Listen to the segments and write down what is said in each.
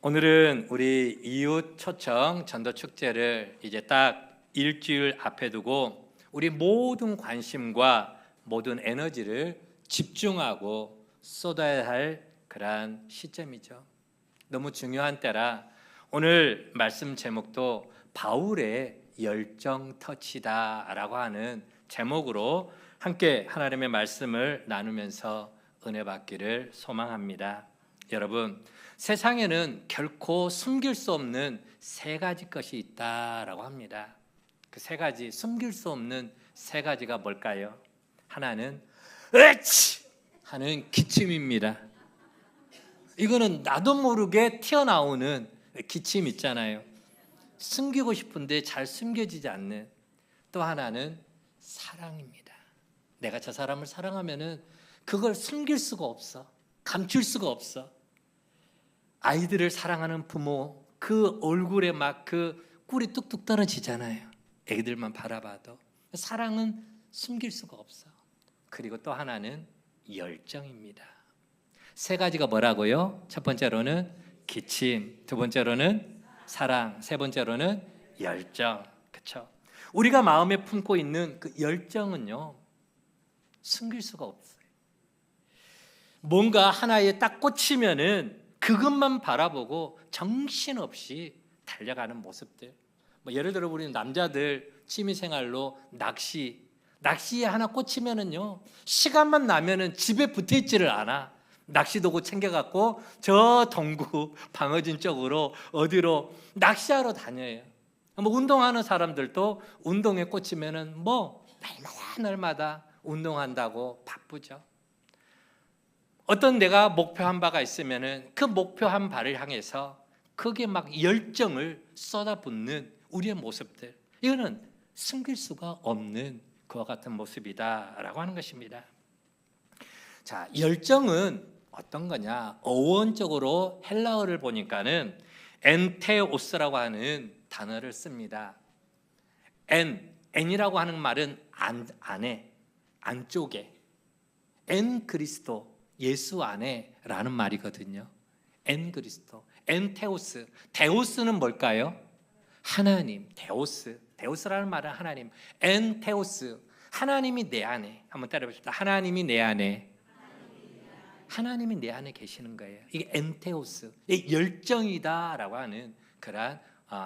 오늘은 우리 이웃 초청 전도 축제를 이제 딱 일주일 앞에 두고 우리 모든 관심과 모든 에너지를 집중하고 쏟아야 할 그러한 시점이죠. 너무 중요한 때라 오늘 말씀 제목도 바울의 열정 터치다라고 하는 제목으로 함께 하나님의 말씀을 나누면서 은혜 받기를 소망합니다. 여러분, 세상에는 결코 숨길 수 없는 세 가지 것이 있다라고 합니다. 그 세 가지, 숨길 수 없는 세 가지가 뭘까요? 하나는 으치! 하는 기침입니다. 이거는 나도 모르게 튀어나오는 기침 있잖아요. 숨기고 싶은데 잘 숨겨지지 않는. 또 하나는 사랑입니다. 내가 저 사람을 사랑하면은 그걸 숨길 수가 없어. 감출 수가 없어. 아이들을 사랑하는 부모, 그 얼굴에 막 그 꿀이 뚝뚝 떨어지잖아요. 애들만 바라봐도. 사랑은 숨길 수가 없어. 그리고 또 하나는 열정입니다. 세 가지가 뭐라고요? 첫 번째로는 기침, 두 번째로는 사랑, 세 번째로는 열정. 그렇죠? 우리가 마음에 품고 있는 그 열정은요, 숨길 수가 없어요. 뭔가 하나에 딱 꽂히면은 그것만 바라보고 정신없이 달려가는 모습들. 예를 들어 우리는 남자들 취미생활로 낚시에 하나 꽂히면은요, 시간만 나면은 집에 붙어 있지를 않아. 낚시도구 챙겨갖고 저 동구 방어진 쪽으로 어디로 낚시하러 다녀요. 운동하는 사람들도 운동에 꽂히면은 날마다 운동한다고 바쁘죠. 어떤 내가 목표한 바가 있으면은 그 목표한 바를 향해서 거기에 막 열정을 쏟아붓는 우리의 모습들, 이거는 숨길 수가 없는 그와 같은 모습이다라고 하는 것입니다. 자, 열정은 어떤 거냐? 어원적으로 헬라어를 보니까는 엔테오스라고 하는 단어를 씁니다. 엔이라고 하는 말은 안에, 안쪽에, 엔 그리스도, 예수 안에라는 말이거든요. 엔 그리스도, 엔 테오스. 데오스는 뭘까요? 하나님. 데오스라는 말은 하나님. 엔 테오스, 하나님이 내 안에. 한번 따라해봅시다. 하나님이 내 안에. 하나님이 내 안에 계시는 거예요. 이게 엔테오스, 열정이다라고 하는 그러한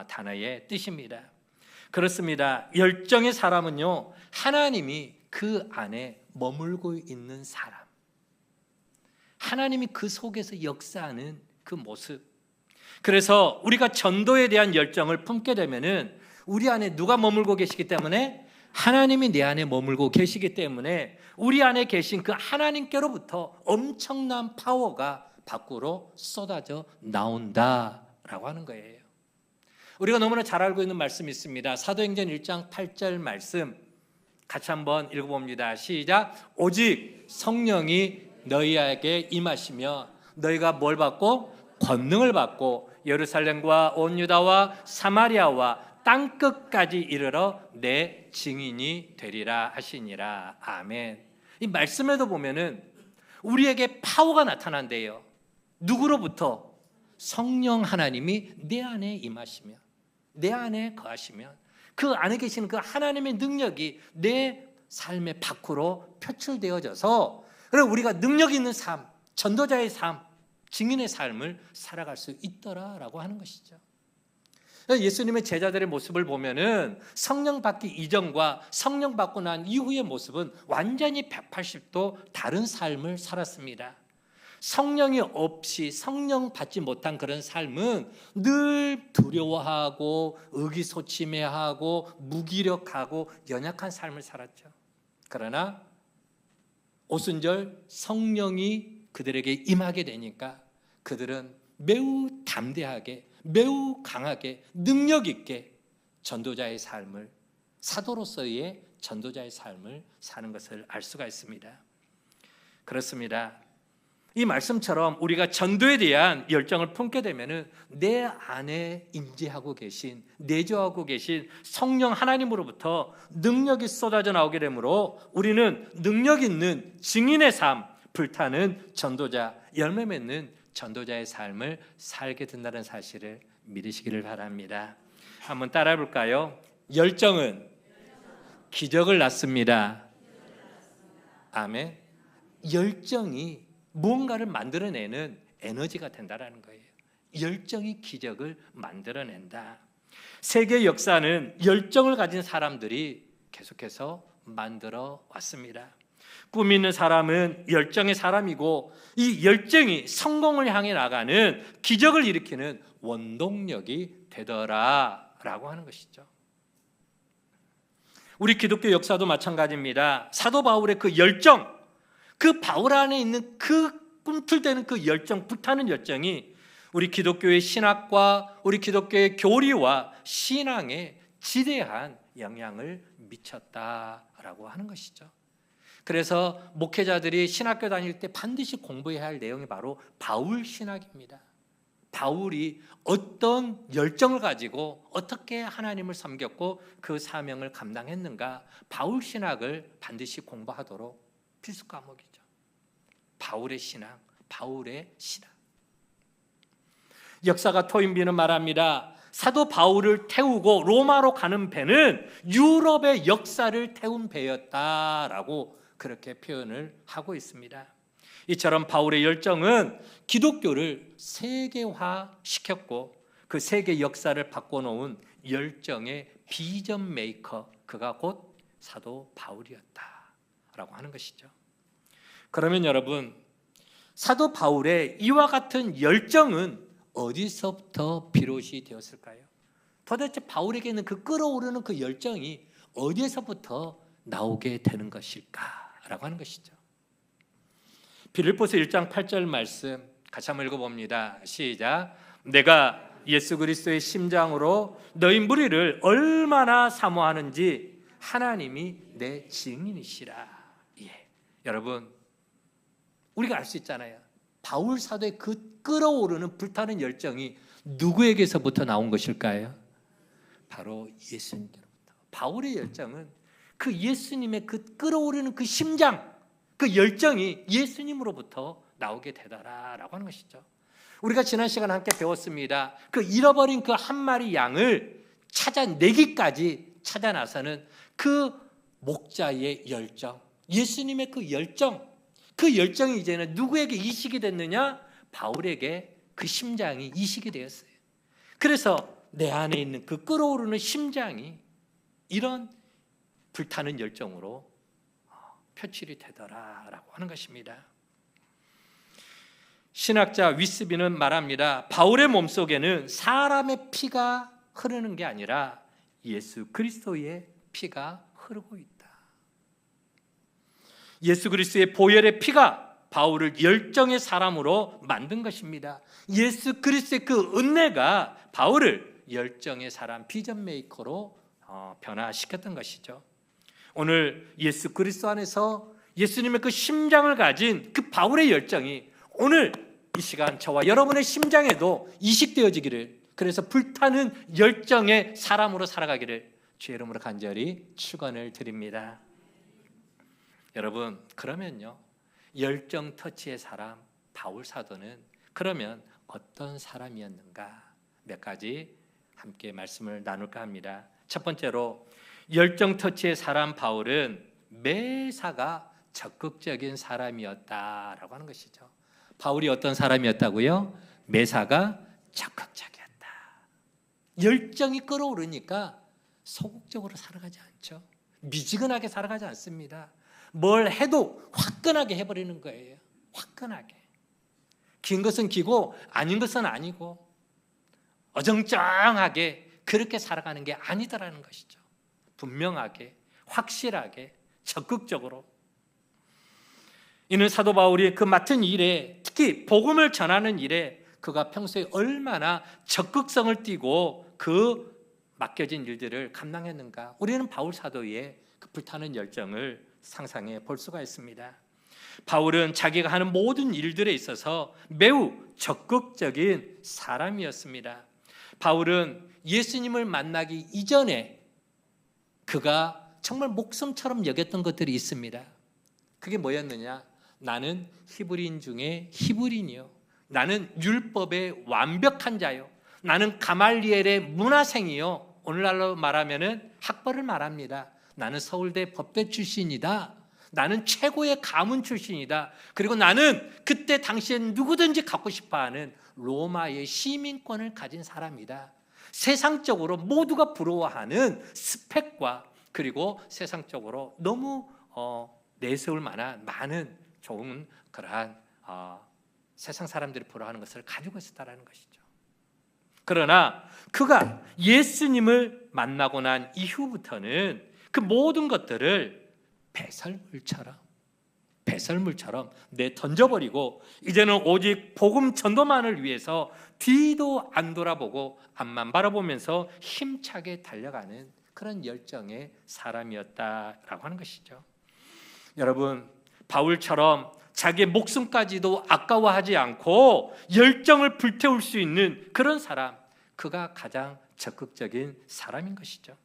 단어의 뜻입니다. 그렇습니다. 열정의 사람은요, 하나님이 그 안에 머물고 있는 사람, 하나님이 그 속에서 역사하는 그 모습. 그래서 우리가 전도에 대한 열정을 품게 되면은 우리 안에 누가 머물고 계시기 때문에? 하나님이 내 안에 머물고 계시기 때문에 우리 안에 계신 그 하나님께로부터 엄청난 파워가 밖으로 쏟아져 나온다라고 하는 거예요. 우리가 너무나 잘 알고 있는 말씀이 있습니다. 사도행전 1장 8절 말씀 같이 한번 읽어봅니다. 시작. 오직 성령이 너희에게 임하시며 너희가 뭘 받고? 권능을 받고 예루살렘과 온 유다와 사마리아와 땅끝까지 이르러 내 증인이 되리라 하시니라. 아멘. 이 말씀에도 보면은 우리에게 파워가 나타난대요. 누구로부터? 성령 하나님이 내 안에 임하시면, 내 안에 거하시면 그 안에 계시는 그 하나님의 능력이 내 삶의 밖으로 표출되어져서, 그리고 우리가 능력 있는 삶, 전도자의 삶, 증인의 삶을 살아갈 수 있더라라고 하는 것이죠. 예수님의 제자들의 모습을 보면은 성령 받기 이전과 성령 받고 난 이후의 모습은 완전히 180도 다른 삶을 살았습니다. 성령이 없이 성령 받지 못한 그런 삶은 늘 두려워하고 의기소침해하고 무기력하고 연약한 삶을 살았죠. 그러나 오순절 성령이 그들에게 임하게 되니까 그들은 매우 담대하게, 매우 강하게, 능력 있게 전도자의 삶을, 사도로서의 전도자의 삶을 사는 것을 알 수가 있습니다. 그렇습니다. 이 말씀처럼 우리가 전도에 대한 열정을 품게 되면은 내 안에 임재하고 계신, 내주하고 계신 성령 하나님으로부터 능력이 쏟아져 나오게 되므로 우리는 능력 있는 증인의 삶, 불타는 전도자, 열매 맺는 전도자의 삶을 살게 된다는 사실을 믿으시기를 바랍니다. 한번 따라해 볼까요? 열정은 기적을 낳습니다. 아멘. 열정이 무언가를 만들어내는 에너지가 된다는 거예요. 열정이 기적을 만들어낸다. 세계 역사는 열정을 가진 사람들이 계속해서 만들어 왔습니다. 꿈 있는 사람은 열정의 사람이고, 이 열정이 성공을 향해 나가는 기적을 일으키는 원동력이 되더라라고 하는 것이죠. 우리 기독교 역사도 마찬가지입니다. 사도 바울의 그 열정, 그 바울 안에 있는 그 꿈틀대는 그 열정, 불타는 열정이 우리 기독교의 신학과 우리 기독교의 교리와 신앙에 지대한 영향을 미쳤다라고 하는 것이죠. 그래서 목회자들이 신학교 다닐 때 반드시 공부해야 할 내용이 바로 바울 신학입니다. 바울이 어떤 열정을 가지고 어떻게 하나님을 섬겼고 그 사명을 감당했는가, 바울 신학을 반드시 공부하도록 필수 과목이죠. 바울의 신앙, 바울의 신앙. 역사가 토인비는 말합니다. 사도 바울을 태우고 로마로 가는 배는 유럽의 역사를 태운 배였다라고 그렇게 표현을 하고 있습니다. 이처럼 바울의 열정은 기독교를 세계화시켰고 그 세계 역사를 바꿔놓은 열정의 비전 메이커, 그가 곧 사도 바울이었다라고 하는 것이죠. 그러면 여러분, 사도 바울의 이와 같은 열정은 어디서부터 비롯이 되었을까요? 도대체 바울에게는 그 끌어오르는 그 열정이 어디에서부터 나오게 되는 것일까라고 하는 것이죠. 빌립보서 1장 8절 말씀 같이 한번 읽어봅니다. 시작. 내가 예수 그리스도의 심장으로 너희 무리를 얼마나 사모하는지 하나님이 내 증인이시라. 예. 여러분, 우리가 알 수 있잖아요. 바울 사도의 그 끓어오르는 불타는 열정이 누구에게서부터 나온 것일까요? 바로 예수님께로부터. 바울의 열정은 그 예수님의 그 끓어오르는 그 심장, 그 열정이 예수님으로부터 나오게 되더라라고 하는 것이죠. 우리가 지난 시간 함께 배웠습니다. 그 잃어버린 그 한 마리 양을 찾아내기까지 찾아나서는 그 목자의 열정, 예수님의 그 열정, 그 열정이 이제는 누구에게 이식이 됐느냐? 바울에게 그 심장이 이식이 되었어요. 그래서 내 안에 있는 그 끓어오르는 심장이 이런 불타는 열정으로 표출이 되더라라고 하는 것입니다. 신학자 위스비는 말합니다. 바울의 몸속에는 사람의 피가 흐르는 게 아니라 예수 그리스도의 피가 흐르고 있다. 예수 그리스도의 보혈의 피가 바울을 열정의 사람으로 만든 것입니다. 예수 그리스도의 그 은혜가 바울을 열정의 사람, 비전 메이커로 변화시켰던 것이죠. 오늘 예수 그리스도 안에서 예수님의 그 심장을 가진 그 바울의 열정이 오늘 이 시간 저와 여러분의 심장에도 이식되어지기를, 그래서 불타는 열정의 사람으로 살아가기를 주의 이름으로 간절히 축원을 드립니다. 여러분, 그러면요, 열정 터치의 사람 바울 사도는 그러면 어떤 사람이었는가? 몇 가지 함께 말씀을 나눌까 합니다. 첫 번째로, 열정 터치의 사람 바울은 매사가 적극적인 사람이었다라고 하는 것이죠. 바울이 어떤 사람이었다고요? 매사가 적극적이었다. 열정이 끌어오르니까 소극적으로 살아가지 않죠. 미지근하게 살아가지 않습니다. 뭘 해도 화끈하게 해버리는 거예요. 화끈하게. 긴 것은 기고 아닌 것은 아니고 어정쩡하게 그렇게 살아가는 게 아니다라는 것이죠. 분명하게, 확실하게, 적극적으로. 이는 사도 바울이 그 맡은 일에, 특히 복음을 전하는 일에 그가 평소에 얼마나 적극성을 띠고 그 맡겨진 일들을 감당했는가. 우리는 바울 사도의 그 불타는 열정을 상상해 볼 수가 있습니다. 바울은 자기가 하는 모든 일들에 있어서 매우 적극적인 사람이었습니다. 바울은 예수님을 만나기 이전에 그가 정말 목숨처럼 여겼던 것들이 있습니다. 그게 뭐였느냐? 나는 히브리인 중에 히브리인이요, 나는 율법의 완벽한 자요. 나는 가말리엘의 문화생이요. 오늘날로 말하면은 학벌을 말합니다. 나는 서울대 법대 출신이다. 나는 최고의 가문 출신이다. 그리고 나는 그때 당시엔 누구든지 갖고 싶어하는 로마의 시민권을 가진 사람이다. 세상적으로 모두가 부러워하는 스펙과 그리고 세상적으로 너무 내세울 만한 많은 좋은 그러한 세상 사람들이 부러워하는 것을 가지고 있었다는 것이죠. 그러나 그가 예수님을 만나고 난 이후부터는 그 모든 것들을 배설물처럼 내던져버리고 이제는 오직 복음 전도만을 위해서 뒤도 안 돌아보고 앞만 바라보면서 힘차게 달려가는 그런 열정의 사람이었다라고 하는 것이죠. 여러분, 바울처럼 자기의 목숨까지도 아까워하지 않고 열정을 불태울 수 있는 그런 사람, 그가 가장 적극적인 사람인 것이죠.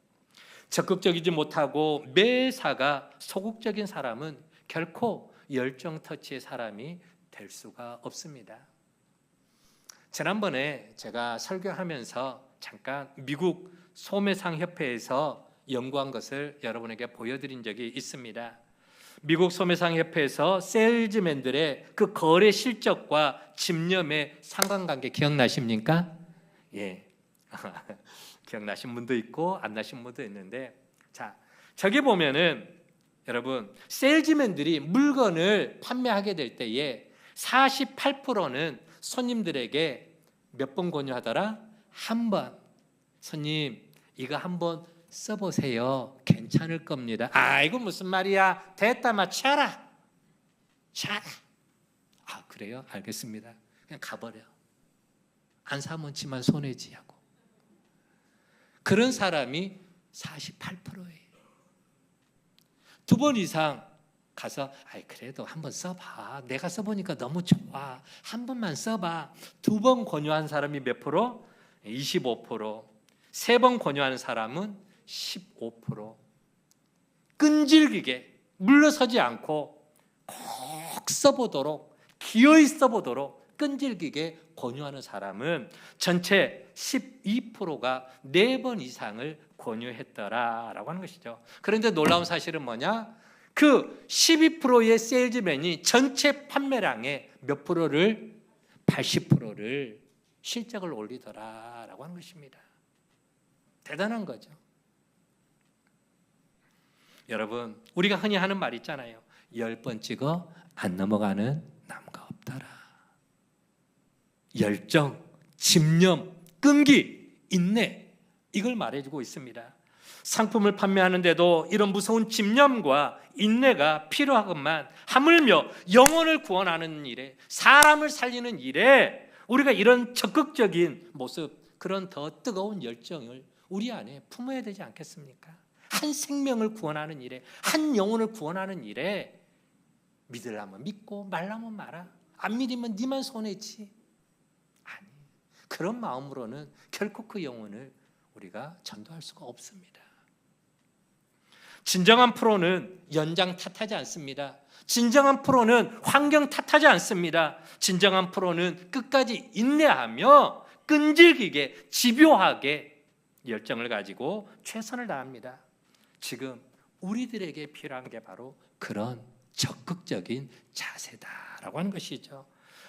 적극적이지 못하고 매사가 소극적인 사람은 결코 열정 터치의 사람이 될 수가 없습니다. 지난번에 제가 설교하면서 잠깐 미국 소매상 협회에서 연구한 것을 여러분에게 보여드린 적이 있습니다. 미국 소매상 협회에서 세일즈맨들의 그 거래 실적과 집념의 상관관계 기억나십니까? 예. 기억나신 분도 있고 안 나신 분도 있는데, 자, 저기 보면은 여러분, 세일즈맨들이 물건을 판매하게 될 때에 48%는 손님들에게 몇 번 권유하더라? 한 번. 손님, 이거 한번 써보세요. 괜찮을 겁니다. 아, 이거 무슨 말이야? 됐다, 마 치아라. 아, 그래요? 알겠습니다. 그냥 가버려. 안 사면 지만 손해지 하고. 그런 사람이 48%예요. 2번 이상 가서 그래도 한번 써봐. 내가 써보니까 너무 좋아. 한 번만 써봐. 2번 권유한 사람이 몇 프로? 25%. 3번 권유하는 사람은 15%. 끈질기게 물러서지 않고 꼭 써보도록, 기어이 써보도록 끈질기게 권유하는 사람은 전체 12%가 4번 이상을 권유했더라라고 하는 것이죠. 그런데 놀라운 사실은 뭐냐? 그 12%의 세일즈맨이 전체 판매량의 몇 프로를? 80%를 실적을 올리더라라고 하는 것입니다. 대단한 거죠. 여러분, 우리가 흔히 하는 말 있잖아요. 10번 찍어 안 넘어가는 나무가 없더라. 열정, 집념, 끈기, 인내, 이걸 말해주고 있습니다. 상품을 판매하는데도 이런 무서운 집념과 인내가 필요하건만, 하물며 영혼을 구원하는 일에, 사람을 살리는 일에 우리가 이런 적극적인 모습, 그런 더 뜨거운 열정을 우리 안에 품어야 되지 않겠습니까? 한 생명을 구원하는 일에, 한 영혼을 구원하는 일에 믿으려면 믿고 말라면 말아. 안 믿으면 니만 손해지. 아니, 그런 마음으로는 결코 그 영혼을 우리가 전도할 수가 없습니다. 진정한 프로는 연장 탓하지 않습니다. 진정한 프로는 환경 탓하지 않습니다. 진정한 프로는 끝까지 인내하며 끈질기게 집요하게 열정을 가지고 최선을 다합니다. 지금 우리들에게 필요한 게 바로 그런 적극적인 자세다라고 하는 것이죠.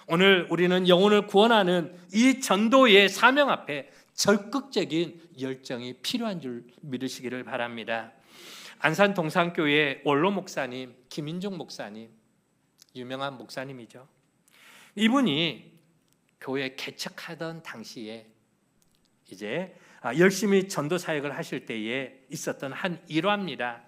오늘 우리는 영혼을 구원하는 이 전도의 사명 앞에 적극적인 열정이 필요한 줄 믿으시기를 바랍니다. 안산 동산교회 원로 목사님 김인종 목사님, 유명한 목사님이죠. 이분이 교회 개척하던 당시에 이제 열심히 전도 사역을 하실 때에 있었던 한 일화입니다.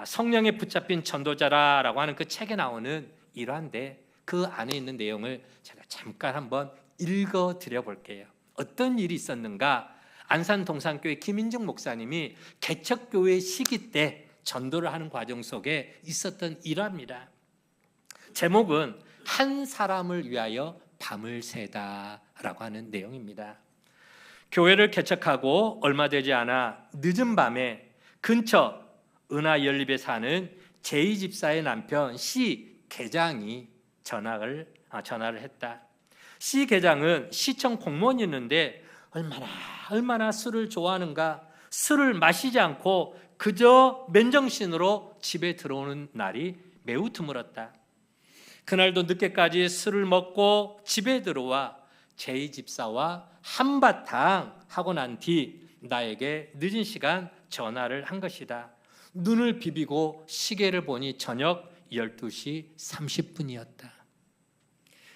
성령에 붙잡힌 전도자라고 하는 그 책에 나오는 일화인데, 그 안에 있는 내용을 제가 잠깐 한번 읽어 드려 볼게요. 어떤 일이 있었는가? 안산 동산교회 김인중 목사님이 개척교회 시기 때 전도를 하는 과정 속에 있었던 일화입니다. 제목은 한 사람을 위하여 밤을 새다라고 하는 내용입니다. 교회를 개척하고 얼마 되지 않아 늦은 밤에 근처 은하연립에 사는 제2집사의 남편 C 계장이 전화를 했다. 시 계장은 시청 공무원이었는데 얼마나 술을 좋아하는가. 술을 마시지 않고 그저 맨정신으로 집에 들어오는 날이 매우 드물었다. 그날도 늦게까지 술을 먹고 집에 들어와 제 집사와 한바탕 하고 난 뒤 나에게 늦은 시간 전화를 한 것이다. 눈을 비비고 시계를 보니 저녁 12시 30분이었다.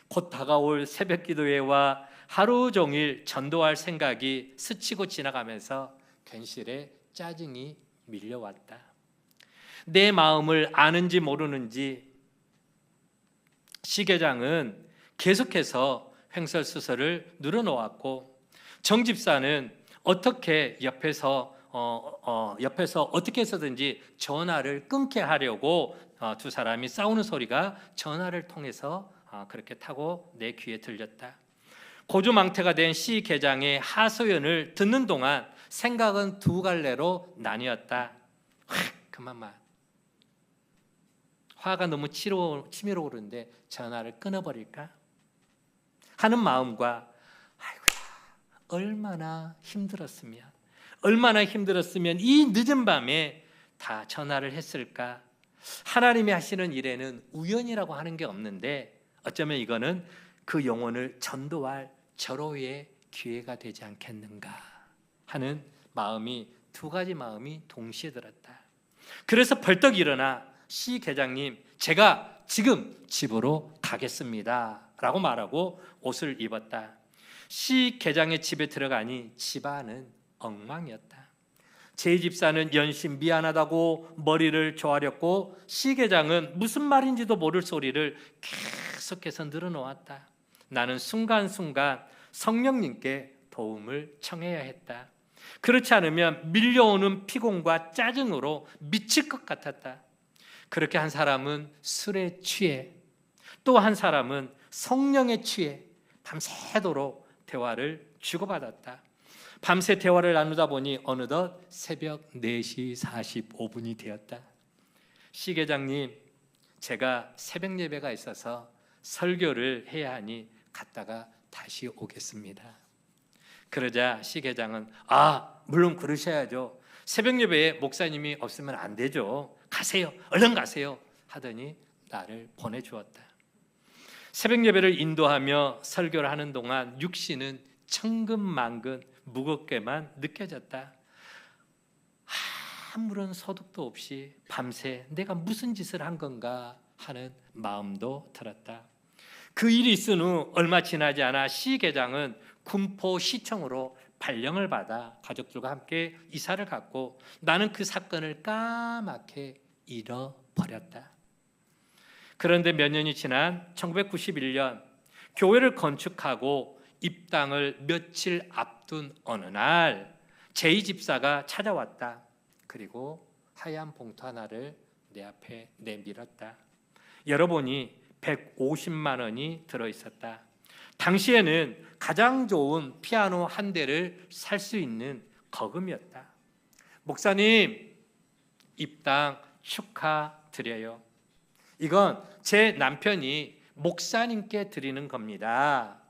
곧 다가올 새벽 기도회와 하루 종일 전도할 생각이 스치고 지나가면서 괜시레 짜증이 밀려왔다. 내 마음을 아는지 모르는지 시 계장은 계속해서 횡설수설을 늘어놓았고 정 집사는 어떻게 옆에서 어떻게 해서든지 전화를 끊게 하려고 두 사람이 싸우는 소리가 전화를 통해서 그렇게 타고 내 귀에 들렸다. 고주망태가 된 시 계장의 하소연을 듣는 동안 생각은 두 갈래로 나뉘었다. 그만만. 화가 너무 치밀어 오르는데 전화를 끊어버릴까 하는 마음과 얼마나 힘들었으면 이 늦은 밤에 다 전화를 했을까. 하나님이 하시는 일에는 우연이라고 하는 게 없는데 어쩌면 이거는 그 영혼을 전도할 절호의 기회가 되지 않겠는가 하는 마음이, 두 가지 마음이 동시에 들었다. 그래서 벌떡 일어나 시 계장님, 제가 지금 집으로 가겠습니다 라고 말하고 옷을 입었다. 시 계장의 집에 들어가니 집안은 엉망이었다. 제 집사는 연신 미안하다고 머리를 조아렸고 시 계장은 무슨 말인지도 모를 소리를 계속해서 늘어놓았다. 나는 순간순간 성령님께 도움을 청해야 했다. 그렇지 않으면 밀려오는 피곤과 짜증으로 미칠 것 같았다. 그렇게 한 사람은 술에 취해, 또 한 사람은 성령에 취해 밤새도록 대화를 주고받았다. 밤새 대화를 나누다 보니 어느덧 새벽 4시 45분이 되었다. 시 계장님, 제가 새벽 예배가 있어서 설교를 해야 하니 갔다가 다시 오겠습니다. 그러자 시 계장은 물론 그러셔야죠. 새벽 예배에 목사님이 없으면 안 되죠. 가세요. 얼른 가세요. 하더니 나를 보내주었다. 새벽 예배를 인도하며 설교를 하는 동안 육신은 천근만근 무겁게만 느껴졌다. 아무런 소득도 없이 밤새 내가 무슨 짓을 한 건가 하는 마음도 들었다. 그 일이 있은 후 얼마 지나지 않아 시 계장은 군포시청으로 발령을 받아 가족들과 함께 이사를 갔고 나는 그 사건을 까맣게 잃어버렸다. 그런데 몇 년이 지난 1991년 교회를 건축하고 입당을 며칠 앞둔 어느 날 제 집사가 찾아왔다. 그리고 하얀 봉투 하나를 내 앞에 내밀었다. 열어보니 150만 원이 들어있었다. 당시에는 가장 좋은 피아노 한 대를 살 수 있는 거금이었다. 목사님, 입당 축하드려요. 이건 제 남편이 목사님께 드리는 겁니다.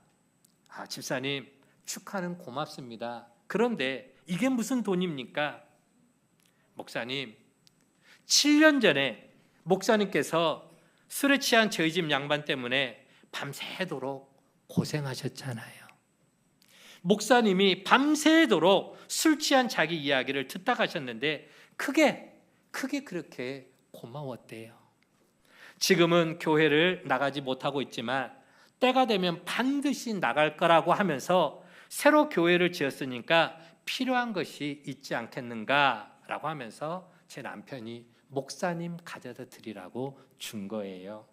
집사님, 축하는 고맙습니다. 그런데 이게 무슨 돈입니까? 목사님, 7년 전에 목사님께서 술에 취한 저희 집 양반 때문에 밤새도록 고생하셨잖아요. 목사님이 밤새도록 술 취한 자기 이야기를 듣다 가셨는데 크게 그렇게 고마웠대요. 지금은 교회를 나가지 못하고 있지만 때가 되면 반드시 나갈 거라고 하면서 새로 교회를 지었으니까 필요한 것이 있지 않겠는가라고 하면서 제 남편이 목사님 가져다 드리라고 준 거예요.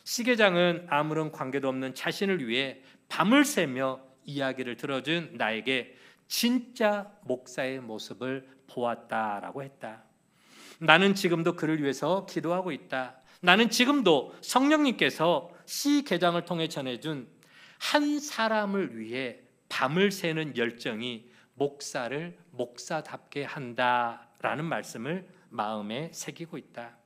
시 계장은 아무런 관계도 없는 자신을 위해 밤을 새며 이야기를 들어준 나에게 진짜 목사의 모습을 보았다라고 했다. 나는 지금도 그를 위해서 기도하고 있다. 나는 지금도 성령님께서 시 계장을 통해 전해준 한 사람을 위해 밤을 새는 열정이 목사를 목사답게 한다라는 말씀을 마음에 새기고 있다.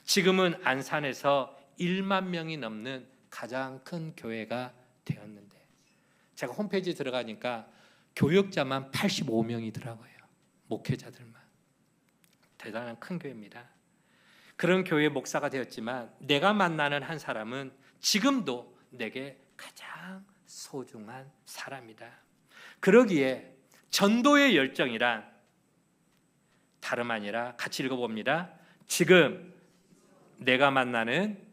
지금은 안산에서 1만 명이 넘는 가장 큰 교회가 되었는데 제가 홈페이지 들어가니까 교역자만 85명이더라고요. 목회자들만. 대단한 큰 교회입니다. 그런 교회 목사가 되었지만 내가 만나는 한 사람은 지금도 내게 가장 소중한 사람이다. 그러기에 전도의 열정이란 다름 아니라 같이 읽어봅니다. 지금 내가 만나는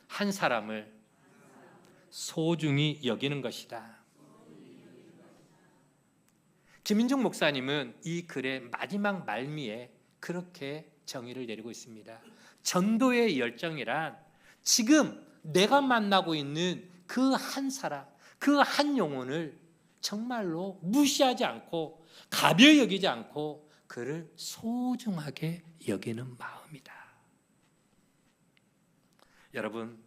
한 사람을 소중히 여기는 것이다. 김인중 목사님은 이 글의 마지막 말미에 그렇게 정의를 내리고 있습니다. 전도의 열정이란 지금 내가 만나고 있는 그 한 사람, 그 한 영혼을 정말로 무시하지 않고 가벼이 여기지 않고 그를 소중하게 여기는 마음이다. 여러분,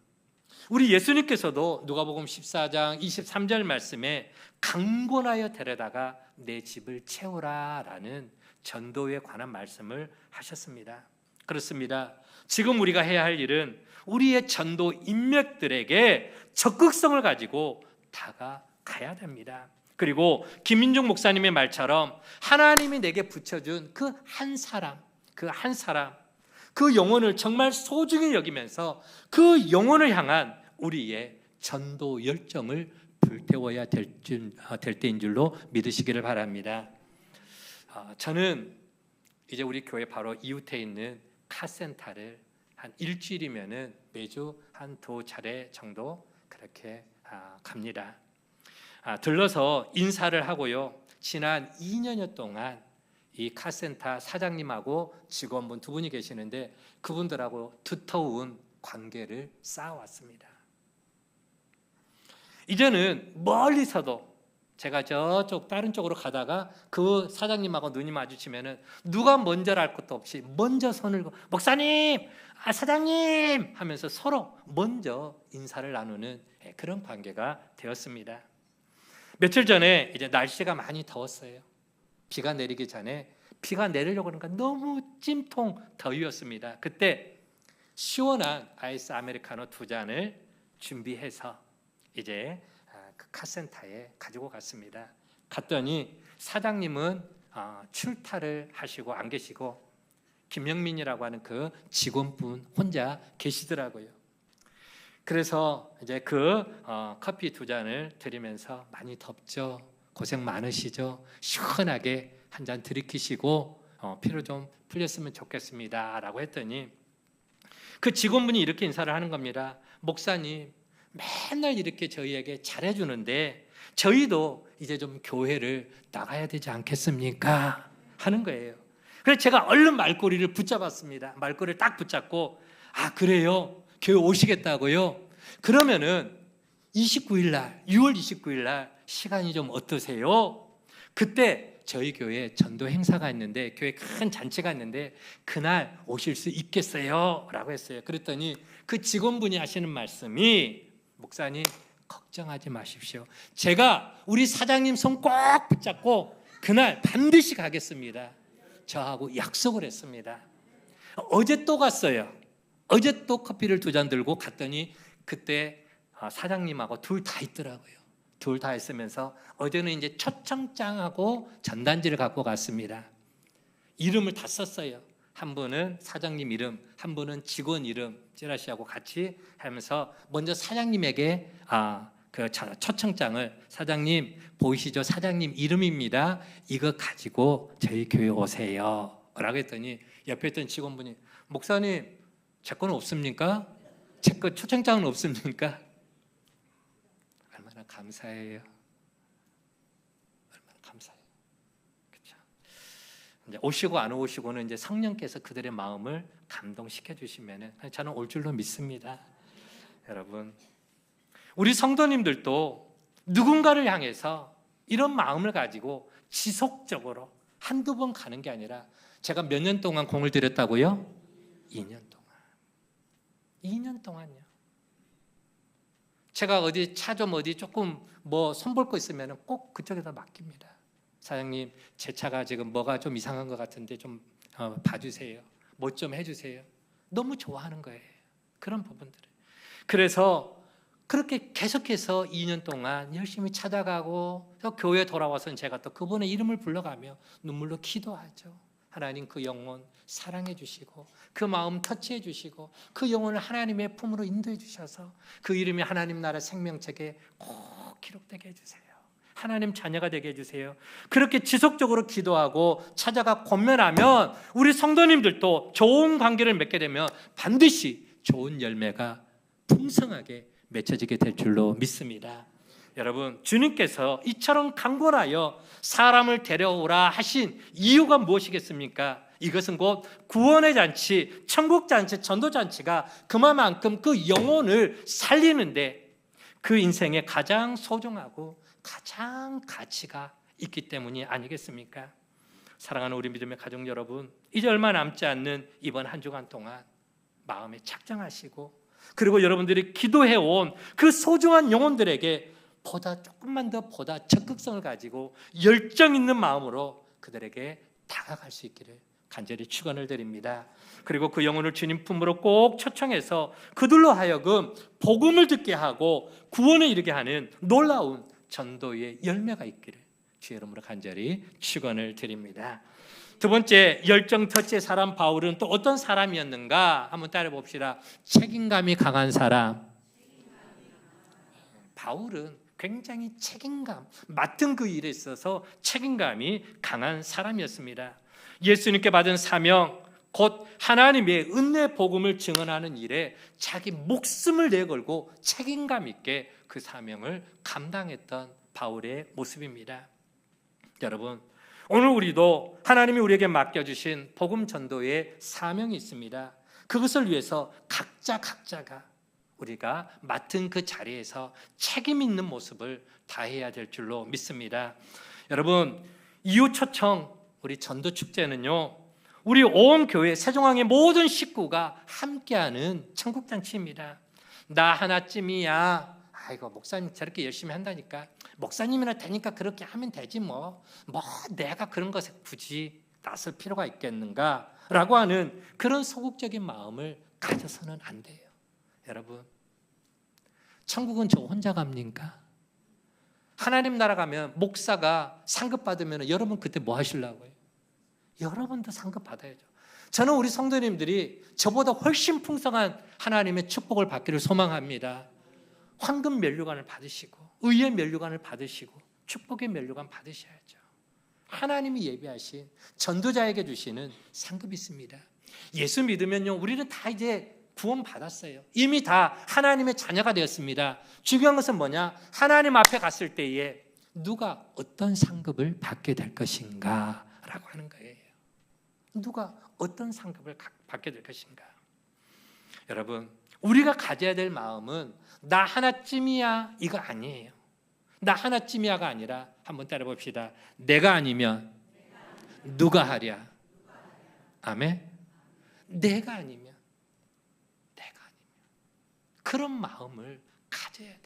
우리 예수님께서도 누가복음 14장 23절 말씀에 강권하여 데려다가 내 집을 채우라라는 전도에 관한 말씀을 하셨습니다. 그렇습니다. 지금 우리가 해야 할 일은 우리의 전도 인맥들에게 적극성을 가지고 다가가야 됩니다. 그리고 김민중 목사님의 말처럼 하나님이 내게 붙여준 그 한 사람, 그 영혼을 정말 소중히 여기면서 그 영혼을 향한 우리의 전도 열정을 불태워야 될 때인 줄로 믿으시기를 바랍니다. 저는 이제 우리 교회 바로 이웃에 있는 카센터를 한 일주일이면은 매주 한 2차례 정도 그렇게 갑니다. 들러서 인사를 하고요. 지난 2년여 동안 이 카센터 사장님하고 직원분 2분이 계시는데 그분들하고 두터운 관계를 쌓아왔습니다. 이제는 멀리서도 제가 저쪽 다른 쪽으로 가다가 그 사장님하고 눈이 마주치면은 누가 먼저랄 것도 없이 먼저 손을 들고 목사님, 사장님 하면서 서로 먼저 인사를 나누는 그런 관계가 되었습니다. 며칠 전에 이제 날씨가 많이 더웠어요. 비가 내리기 전에 비가 내리려고 하니까 너무 찜통 더위였습니다. 그때 시원한 아이스 아메리카노 2잔을 준비해서 이제 그 카센터에 가지고 갔습니다. 갔더니 사장님은 출타를 하시고 안 계시고 김영민이라고 하는 그 직원분 혼자 계시더라고요. 그래서 이제 그 커피 2잔을 드리면서 많이 덥죠? 고생 많으시죠? 시원하게 한 잔 들이키시고 피로 좀 풀렸으면 좋겠습니다 라고 했더니 그 직원분이 이렇게 인사를 하는 겁니다. 목사님 맨날 이렇게 저희에게 잘해주는데 저희도 이제 좀 교회를 나가야 되지 않겠습니까? 하는 거예요. 그래서 제가 얼른 말꼬리를 붙잡았습니다. 말꼬리를 딱 붙잡고 그래요? 교회 오시겠다고요? 그러면은 29일 날 6월 29일 날 시간이 좀 어떠세요? 그때 저희 교회에 전도 행사가 있는데 교회 큰 잔치가 있는데 그날 오실 수 있겠어요? 라고 했어요. 그랬더니 그 직원분이 하시는 말씀이 목사님 걱정하지 마십시오. 제가 우리 사장님 손 꼭 붙잡고 그날 반드시 가겠습니다. 저하고 약속을 했습니다. 어제 또 갔어요. 어제 또 커피를 2잔 들고 갔더니 그때 사장님하고 둘 다 있더라고요. 둘 다 있으면서 어제는 이제 초청장하고 전단지를 갖고 갔습니다. 이름을 다 썼어요. 한 분은 사장님 이름, 한 분은 직원 이름, 찌라시하고 같이 하면서 먼저 사장님에게 그 초청장을 사장님 보이시죠? 사장님 이름입니다. 이거 가지고 저희 교회 오세요. 라고 했더니 옆에 있던 직원분이 목사님 제 거는 없습니까? 제 거 초청장은 없습니까? 얼마나 감사해요. 얼마나 감사해요. 그렇죠? 이제 오시고 안 오시고는 이제 성령께서 그들의 마음을 감동시켜 주시면은 저는 올 줄로 믿습니다. 여러분, 우리 성도님들도 누군가를 향해서 이런 마음을 가지고 지속적으로 한두 번 가는 게 아니라 제가 몇 년 동안 공을 들였다고요? 2년 동안. 2년 동안요. 제가 어디 차 좀 어디 조금 뭐 손볼 거 있으면 꼭 그쪽에다 맡깁니다. 사장님 제 차가 지금 뭐가 좀 이상한 것 같은데 좀 봐주세요. 뭐 좀 해주세요. 너무 좋아하는 거예요. 그런 부분들을. 그래서 그렇게 계속해서 2년 동안 열심히 찾아가고 또 교회에 돌아와서는 제가 또 그분의 이름을 불러가며 눈물로 기도하죠. 하나님 그 영혼 사랑해 주시고 그 마음 터치해 주시고 그 영혼을 하나님의 품으로 인도해 주셔서 그 이름이 하나님 나라 생명책에 꼭 기록되게 해주세요. 하나님 자녀가 되게 해주세요. 그렇게 지속적으로 기도하고 찾아가 권면하면 우리 성도님들도 좋은 관계를 맺게 되면 반드시 좋은 열매가 풍성하게 맺혀지게 될 줄로 믿습니다. 여러분, 주님께서 이처럼 강권하여 사람을 데려오라 하신 이유가 무엇이겠습니까? 이것은 곧 구원의 잔치, 천국 잔치, 전도 잔치가 그만큼 그 영혼을 살리는데 그 인생에 가장 소중하고 가장 가치가 있기 때문이 아니겠습니까? 사랑하는 우리 믿음의 가족 여러분, 이제 얼마 남지 않는 이번 한 주간 동안 마음에 착정하시고 그리고 여러분들이 기도해온 그 소중한 영혼들에게 조금만 더 적극성을 가지고 열정 있는 마음으로 그들에게 다가갈 수 있기를 간절히 축원을 드립니다. 그리고 그 영혼을 주님 품으로 꼭 초청해서 그들로 하여금 복음을 듣게 하고 구원에 이르게 하는 놀라운 전도의 열매가 있기를 주의 이름으로 간절히 축원을 드립니다. 두 번째, 열정 터치의 사람 바울은 또 어떤 사람이었는가 한번 따라 봅시다. 책임감이 강한 사람. 바울은 굉장히 맡은 그 일에 있어서 책임감이 강한 사람이었습니다. 예수님께 받은 사명, 곧 하나님의 은혜 복음을 증언하는 일에 자기 목숨을 내걸고 책임감 있게 그 사명을 감당했던 바울의 모습입니다. 여러분, 오늘 우리도 하나님이 우리에게 맡겨주신 복음 전도의 사명이 있습니다. 그것을 위해서 각자가 우리가 맡은 그 자리에서 책임 있는 모습을 다해야 될 줄로 믿습니다. 여러분, 이웃 초청 우리 전도 축제는요, 우리 온 교회 세종항의 모든 식구가 함께하는 천국잔치입니다. 나 하나쯤이야. 아이고, 목사님 저렇게 열심히 한다니까, 목사님이나 되니까 그렇게 하면 되지 뭐 내가 그런 것에 굳이 나설 필요가 있겠는가 라고 하는 그런 소극적인 마음을 가져서는 안 돼요. 여러분, 천국은 저 혼자 갑니까? 하나님 나라 가면 목사가 상급 받으면 여러분 그때 뭐 하시려고요? 여러분도 상급 받아야죠. 저는 우리 성도님들이 저보다 훨씬 풍성한 하나님의 축복을 받기를 소망합니다. 황금 면류관을 받으시고 의의 면류관을 받으시고 축복의 면류관 받으셔야죠. 하나님이 예비하신 전도자에게 주시는 상급이 있습니다. 예수 믿으면요, 우리는 다 이제 구원 받았어요. 이미 다 하나님의 자녀가 되었습니다. 중요한 것은 뭐냐? 하나님 앞에 갔을 때에 누가 어떤 상급을 받게 될 것인가 라고 하는 거예요. 누가 어떤 상급을 받게 될 것인가. 여러분, 우리가 가져야 될 마음은 나 하나쯤이야 이거 아니에요. 나 하나쯤이야가 아니라 한번 따라 봅시다. 내가 아니면 누가 하랴. 아멘. 내가 아니면 그런 마음을 가져야 돼요.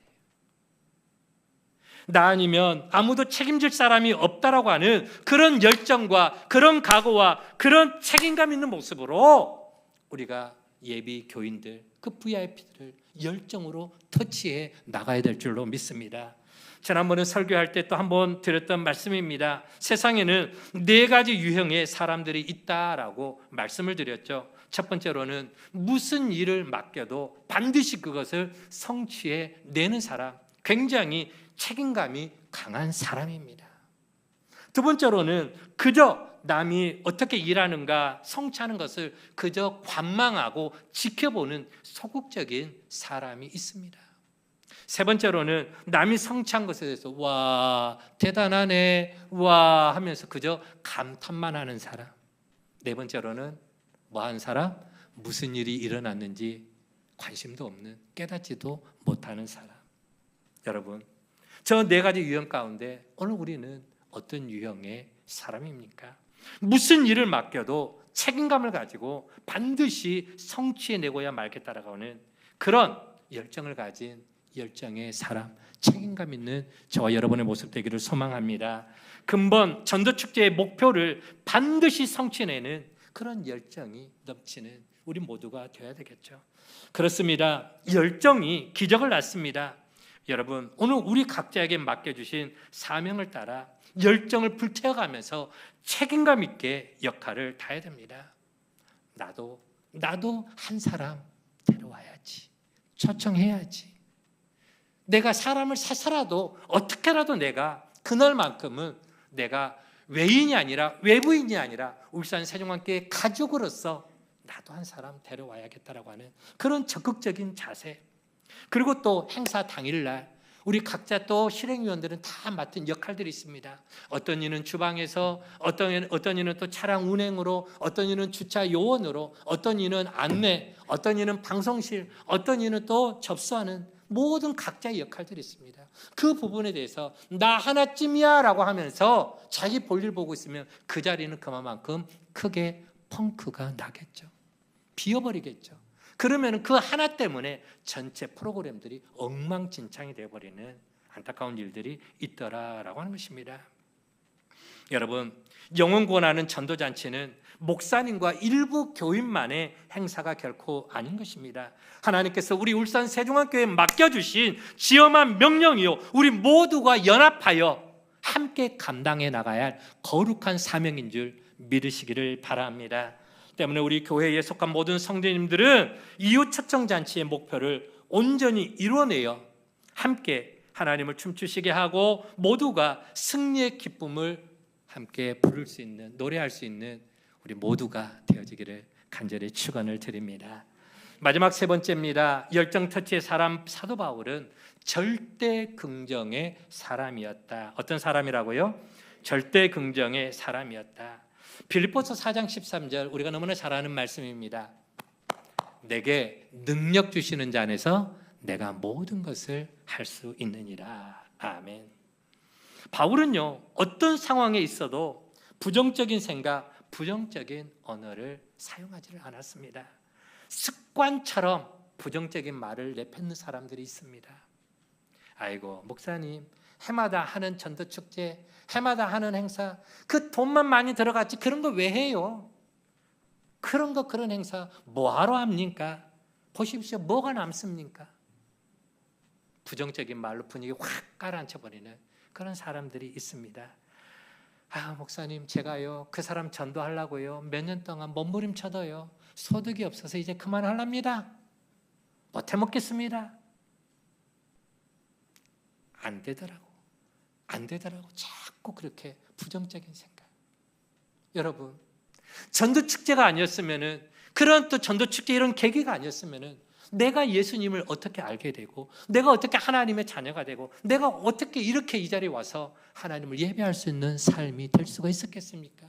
나 아니면 아무도 책임질 사람이 없다라고 하는 그런 열정과 그런 각오와 그런 책임감 있는 모습으로 우리가 예비 교인들, 그 VIP들을 열정으로 터치해 나가야 될 줄로 믿습니다. 지난번에 설교할 때 또 한번 드렸던 말씀입니다. 세상에는 4가지 유형의 사람들이 있다라고 말씀을 드렸죠. 첫 번째로는 무슨 일을 맡겨도 반드시 그것을 성취해 내는 사람, 굉장히 책임감이 강한 사람입니다. 두 번째로는 그저 남이 어떻게 일하는가 성취하는 것을 그저 관망하고 지켜보는 소극적인 사람이 있습니다. 세 번째로는 남이 성취한 것에 대해서 와 대단하네 와 하면서 그저 감탄만 하는 사람. 네 번째로는 뭐 한 사람? 무슨 일이 일어났는지 관심도 없는, 깨닫지도 못하는 사람. 여러분, 저 4가지 유형 가운데 오늘 우리는 어떤 유형의 사람입니까? 무슨 일을 맡겨도 책임감을 가지고 반드시 성취해내고야 말겠다라고 하는 그런 열정을 가진 열정의 사람, 책임감 있는 저와 여러분의 모습 되기를 소망합니다. 근본 전도축제의 목표를 반드시 성취해내는 그런 열정이 넘치는 우리 모두가 되어야 되겠죠. 그렇습니다. 열정이 기적을 낳습니다. 여러분, 오늘 우리 각자에게 맡겨주신 사명을 따라 열정을 불태워가면서 책임감 있게 역할을 다해야 됩니다. 나도 한 사람 데려와야지. 초청해야지. 내가 사람을 사서라도 어떻게라도 내가 그날만큼은 내가 외인이 아니라 외부인이 아니라 울산 세종관교회 가족으로서 나도 한 사람 데려와야겠다라고 하는 그런 적극적인 자세. 그리고 또 행사 당일날 우리 각자 또 실행위원들은 다 맡은 역할들이 있습니다. 어떤 이는 주방에서, 어떤 이는 또 차량 운행으로, 어떤 이는 주차 요원으로, 어떤 이는 안내, 어떤 이는 방송실, 어떤 이는 또 접수하는 모든 각자의 역할들이 있습니다. 그 부분에 대해서 나 하나쯤이야 라고 하면서 자기 볼일 보고 있으면 그 자리는 그만큼 크게 펑크가 나겠죠. 비어버리겠죠. 그러면 그 하나 때문에 전체 프로그램들이 엉망진창이 되어버리는 안타까운 일들이 있더라라고 하는 것입니다. 여러분, 영혼 구원하는 전도잔치는 목사님과 일부 교인만의 행사가 결코 아닌 것입니다. 하나님께서 우리 울산 세종학교에 맡겨주신 지엄한 명령이요, 우리 모두가 연합하여 함께 감당해 나가야 할 거룩한 사명인 줄 믿으시기를 바랍니다. 때문에 우리 교회에 속한 모든 성도님들은 이웃 초청잔치의 목표를 온전히 이뤄내어 함께 하나님을 춤추시게 하고 모두가 승리의 기쁨을 함께 부를 수 있는, 노래할 수 있는 우리 모두가 되어지기를 간절히 축원을 드립니다. 마지막 세 번째입니다. 열정 터치의 사람 사도 바울은 절대 긍정의 사람이었다. 어떤 사람이라고요? 절대 긍정의 사람이었다. 빌립보서 4장 13절 우리가 너무나 잘 아는 말씀입니다. 내게 능력 주시는 자 안에서 내가 모든 것을 할 수 있느니라. 아멘. 바울은요, 어떤 상황에 있어도 부정적인 생각, 부정적인 언어를 사용하지를 않았습니다. 습관처럼 부정적인 말을 내뱉는 사람들이 있습니다. 아이고, 목사님, 해마다 하는 전도축제, 해마다 하는 행사, 그 돈만 많이 들어갔지 그런 거 왜 해요? 그런 행사 뭐하러 합니까? 보십시오, 뭐가 남습니까? 부정적인 말로 분위기 확 가라앉혀버리는 그런 사람들이 있습니다. 아, 목사님, 제가요 그 사람 전도하려고요 몇 년 동안 몸부림쳐도요 소득이 없어서 이제 그만하랍니다. 못 해먹겠습니다. 안 되더라고. 자꾸 그렇게 부정적인 생각. 여러분, 전도축제가 아니었으면은, 그런 또 전도축제 이런 계기가 아니었으면은 내가 예수님을 어떻게 알게 되고, 내가 어떻게 하나님의 자녀가 되고, 내가 어떻게 이렇게 이 자리에 와서 하나님을 예배할 수 있는 삶이 될 수가 있었겠습니까?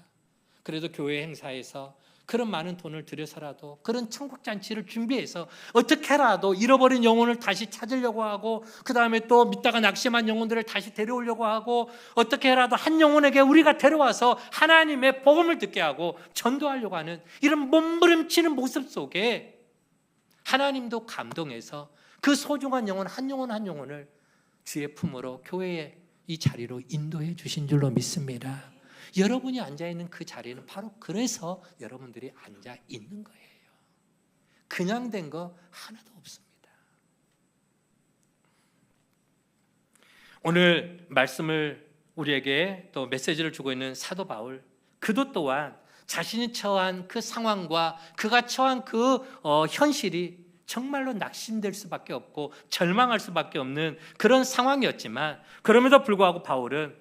그래도 교회 행사에서 그런 많은 돈을 들여서라도 그런 천국잔치를 준비해서 어떻게라도 잃어버린 영혼을 다시 찾으려고 하고, 그 다음에 또 믿다가 낙심한 영혼들을 다시 데려오려고 하고, 어떻게 해라도 한 영혼에게 우리가 데려와서 하나님의 복음을 듣게 하고 전도하려고 하는 이런 몸부림치는 모습 속에 하나님도 감동해서 그 소중한 영혼 한 영혼을 주의 품으로 교회의 이 자리로 인도해 주신 줄로 믿습니다. 여러분이 앉아있는 그 자리는 바로 그래서 여러분들이 앉아있는 거예요. 그냥 된 거 하나도 없습니다. 오늘 말씀을 우리에게 또 메시지를 주고 있는 사도 바울, 그도 또한 자신이 처한 그 상황과 그가 처한 그 현실이 정말로 낙심될 수밖에 없고 절망할 수밖에 없는 그런 상황이었지만, 그럼에도 불구하고 바울은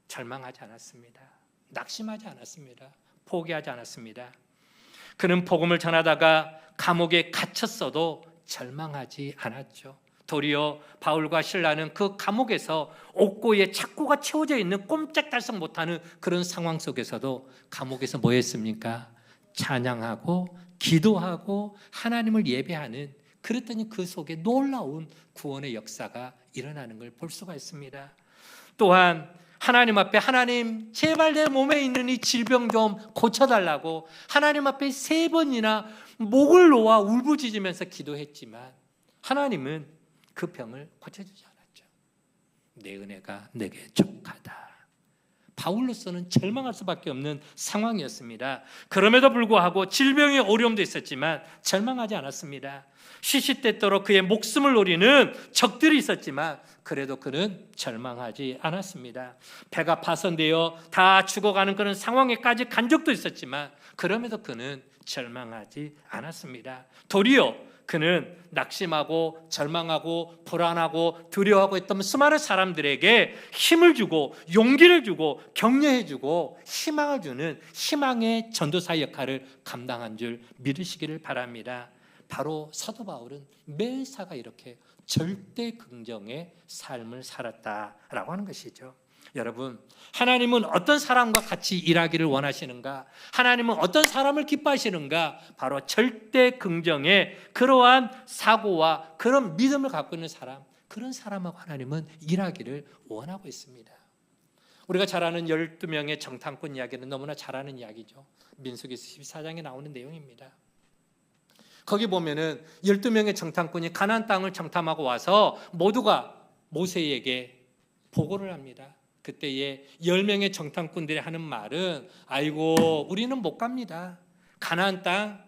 절망하지 않았습니다. 낙심하지 않았습니다. 포기하지 않았습니다. 그는 복음을 전하다가 감옥에 갇혔어도 절망하지 않았죠. 도리어 바울과 실라는 그 감옥에서 옥고에 착고가 채워져 있는 꼼짝달싹 못하는 그런 상황 속에서도 감옥에서 뭐 했습니까? 찬양하고 기도하고 하나님을 예배하는, 그랬더니 그 속에 놀라운 구원의 역사가 일어나는 걸 볼 수가 있습니다. 또한 하나님 앞에, 하나님 제발 내 몸에 있는 이 질병 좀 고쳐달라고 하나님 앞에 3번이나 목을 놓아 울부짖으면서 기도했지만 하나님은 그 병을 고쳐주지 않았죠. 내 은혜가 내게 족하다. 바울로서는 절망할 수밖에 없는 상황이었습니다. 그럼에도 불구하고 질병의 어려움도 있었지만 절망하지 않았습니다. 시시때때로 그의 목숨을 노리는 적들이 있었지만 그래도 그는 절망하지 않았습니다. 배가 파손되어 다 죽어가는 그런 상황에까지 간 적도 있었지만 그럼에도 그는 절망하지 않았습니다. 도리어 그는 낙심하고 절망하고 불안하고 두려워하고 있던 수많은 사람들에게 힘을 주고 용기를 주고 격려해 주고 희망을 주는 희망의 전도사 역할을 감당한 줄 믿으시기를 바랍니다. 바로 사도 바울은 매사가 이렇게 절대 긍정의 삶을 살았다라고 하는 것이죠. 여러분, 하나님은 어떤 사람과 같이 일하기를 원하시는가? 하나님은 어떤 사람을 기뻐하시는가? 바로 절대 긍정의 그러한 사고와 그런 믿음을 갖고 있는 사람, 그런 사람하고 하나님은 일하기를 원하고 있습니다. 우리가 잘 아는 12명의 정탐꾼 이야기는 너무나 잘 아는 이야기죠. 민수기 14장에 나오는 내용입니다. 거기 보면은 12명의 정탐꾼이 가나안 땅을 정탐하고 와서 모두가 모세에게 보고를 합니다. 그때에 10명의 정탐꾼들이 하는 말은 아이고 우리는 못 갑니다. 가나안 땅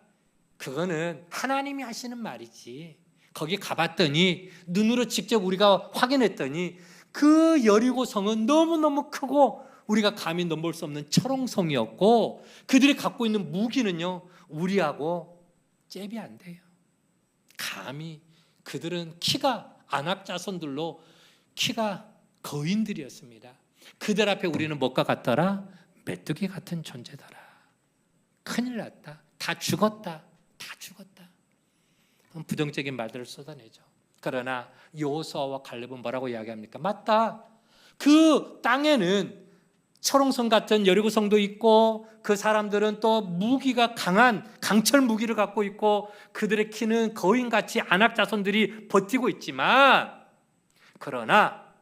그거는 하나님이 하시는 말이지. 거기 가봤더니 눈으로 직접 우리가 확인했더니 그 여리고 성은 너무너무 크고 우리가 감히 넘볼 수 없는 철옹성이었고 그들이 갖고 있는 무기는요 우리하고 잽이 안 돼요. 감히 그들은 키가 안압자손들로 키가 거인들이었습니다. 그들 앞에 우리는 뭐가 같더라? 메뚜기 같은 존재더라. 큰일 났다. 다 죽었다. 다 죽었다. 부정적인 말들을 쏟아내죠. 그러나 여호수아와 갈렙은 뭐라고 이야기합니까? 맞다. 그 땅에는 철옹성 같은 여리고성도 있고 그 사람들은 또 무기가 강한 강철 무기를 갖고 있고 그들의 키는 거인같이 안악자손들이 버티고 있지만 그러나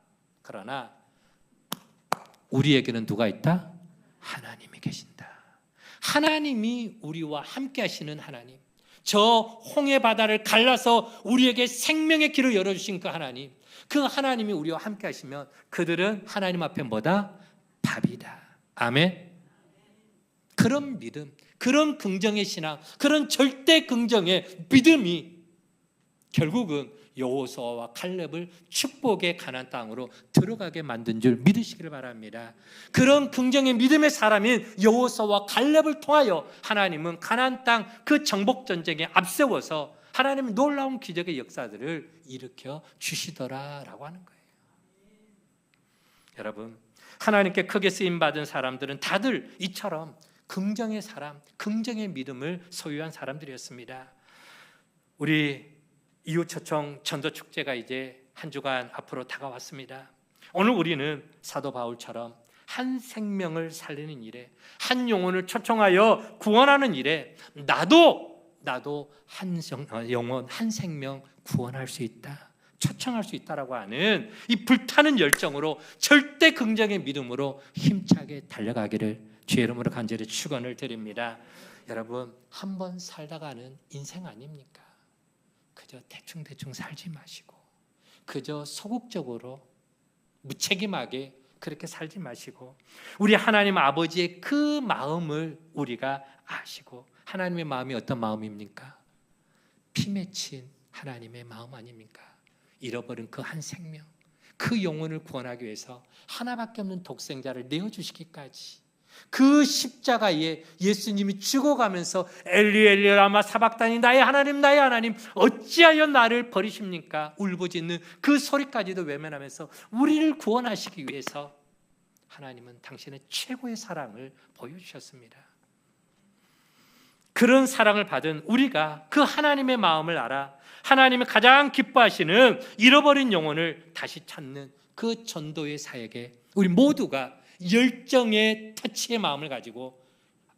우리에게는 누가 있다? 하나님이 계신다. 하나님이 우리와 함께 하시는 하나님, 저 홍해 바다를 갈라서 우리에게 생명의 길을 열어주신 그 하나님, 그 하나님이 우리와 함께 하시면 그들은 하나님 앞에 뭐다? 밥이다. 아멘. 그런 믿음, 그런 긍정의 신앙, 그런 절대 긍정의 믿음이 결국은 여호수아와 칼렙을 축복의 가나안 땅으로 들어가게 만든 줄 믿으시기를 바랍니다. 그런 긍정의 믿음의 사람인 여호수아와 칼렙을 통하여 하나님은 가나안 땅 그 정복 전쟁에 앞세워서 하나님의 놀라운 기적의 역사들을 일으켜 주시더라라고 하는 거예요. 여러분, 하나님께 크게 쓰임 받은 사람들은 다들 이처럼 긍정의 사람, 긍정의 믿음을 소유한 사람들이었습니다. 우리 이웃초청 전도축제가 이제 한 주간 앞으로 다가왔습니다. 오늘 우리는 사도 바울처럼 한 생명을 살리는 일에, 한 영혼을 초청하여 구원하는 일에 나도 한 영혼, 한 생명 구원할 수 있다, 초청할 수 있다라고 하는 이 불타는 열정으로 절대 긍정의 믿음으로 힘차게 달려가기를 주의 이름으로 간절히 축원을 드립니다. 여러분, 한 번 살다가는 인생 아닙니까? 그저 대충 살지 마시고 그저 소극적으로 무책임하게 그렇게 살지 마시고 우리 하나님 아버지의 그 마음을 우리가 아시고, 하나님의 마음이 어떤 마음입니까? 피 맺힌 하나님의 마음 아닙니까? 잃어버린 그 한 생명, 그 영혼을 구원하기 위해서 하나밖에 없는 독생자를 내어주시기까지 그 십자가에 예수님이 죽어가면서 엘리 엘리 라마 사박다니 나의 하나님 어찌하여 나를 버리십니까? 울부짖는 그 소리까지도 외면하면서 우리를 구원하시기 위해서 하나님은 당신의 최고의 사랑을 보여주셨습니다. 그런 사랑을 받은 우리가 그 하나님의 마음을 알아 하나님이 가장 기뻐하시는 잃어버린 영혼을 다시 찾는 그 전도의 사역에 우리 모두가 열정의 터치의 마음을 가지고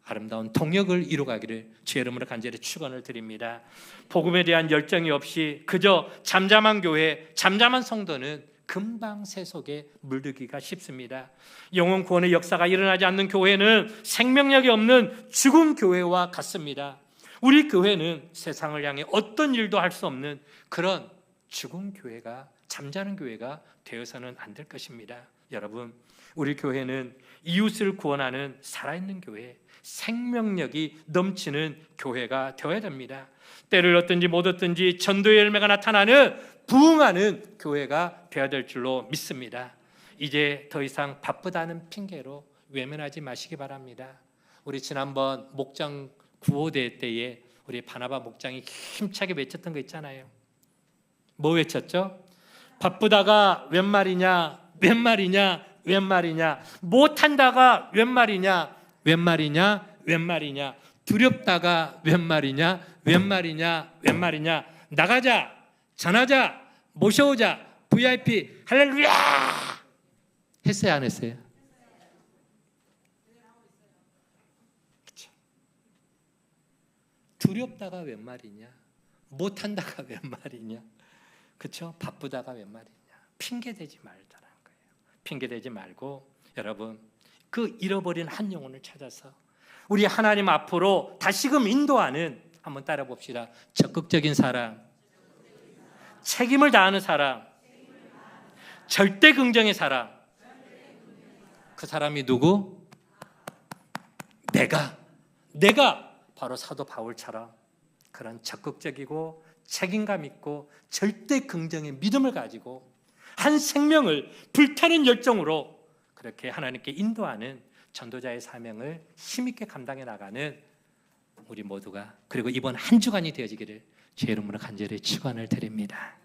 아름다운 동역을 이루가기를 주의 이름으로 간절히 축원을 드립니다. 복음에 대한 열정이 없이 그저 잠잠한 교회, 잠잠한 성도는 금방 세속에 물들기가 쉽습니다. 영혼 구원의 역사가 일어나지 않는 교회는 생명력이 없는 죽은 교회와 같습니다. 우리 교회는 세상을 향해 어떤 일도 할 수 없는 그런 죽은 교회가, 잠자는 교회가 되어서는 안 될 것입니다. 여러분, 우리 교회는 이웃을 구원하는 살아있는 교회, 생명력이 넘치는 교회가 되어야 됩니다. 때를 얻든지 못 얻든지 전도의 열매가 나타나는 부흥하는 교회가 되어야 될 줄로 믿습니다. 이제 더 이상 바쁘다는 핑계로 외면하지 마시기 바랍니다. 우리 지난번 목장 구호대 때에 우리 바나바 목장이 힘차게 외쳤던 거 있잖아요. 뭐 외쳤죠? 바쁘다가 웬 말이냐, 웬 말이냐, 웬 말이냐. 못한다가 웬 말이냐, 웬 말이냐, 웬 말이냐. 두렵다가 웬 말이냐, 웬 말이냐, 웬 말이냐. 나가자, 전하자, 모셔오자, VIP, 할렐루야! 했어요, 안 했어요? 그렇죠. 두렵다가 웬 말이냐, 못한다가 웬 말이냐, 그렇죠? 바쁘다가 웬 말이냐. 핑계대지 말자라는 거예요. 핑계대지 말고 여러분 그 잃어버린 한 영혼을 찾아서 우리 하나님 앞으로 다시금 인도하는, 한번 따라 봅시다. 적극적인 사랑, 책임을 다하는 사람, 절대 긍정의 사람. 그 사람이 누구? 내가 바로 사도 바울처럼 그런 적극적이고 책임감 있고 절대 긍정의 믿음을 가지고 한 생명을 불타는 열정으로 그렇게 하나님께 인도하는 전도자의 사명을 힘있게 감당해 나가는 우리 모두가, 그리고 이번 한 주간이 되어지기를 주의 이름으로 간절히 축원을 드립니다.